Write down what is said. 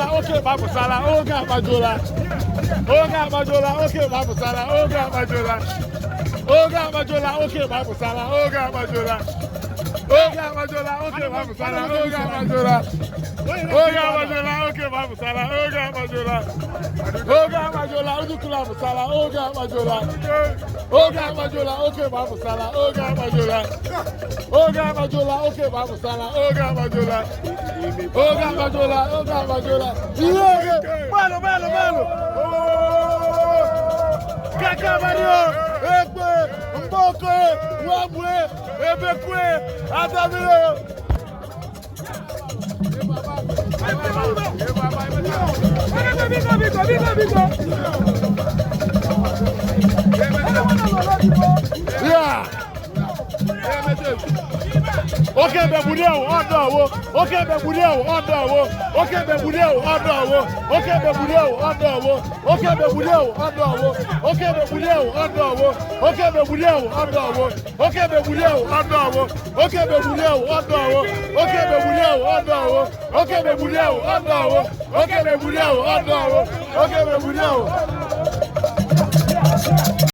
Bajola, okay, Babusala, Oga Bajola. Oga Bajola, okay, Babusala, Oga Bajola. Oga Bajola, okay, Babusala, Oga Bajola. Oga Bajola, okay, Babusala, Oga Bajola. Oga Bajola, okay, Babusala, Oga Bajola. Oga Bajola, Udukula Busala, Oga Bajola. Oga Bajola, okay, Babusala, Oga Bajola. Oga Bajola, okay, Babusala, Oga Bajola. Oga Bajola, Oga Bajola. Mano. Kaka Mario, Ekwe, Mboko, Wabwe, Ebekwe, Adamiro. Yeah. Okay, Bebudeo, Odawo. Okay, Bebudeo, Odawo. Okay, Bebudeo, Odawo. Okay, Bebudeo, Odawo. Okay, Bebudeo, Odawo. Okay, Bebudeo, Odawo. Okay, Bebudeo, Odawo. Okay, Bebudeo, Odawo. Okay, Bebudeo, Odawo. Okay, Bebudeo, Odawo. Okay, Bebudeo, Odawo. Okay, Bebudeo, Odawo. Okay, Bebudeo.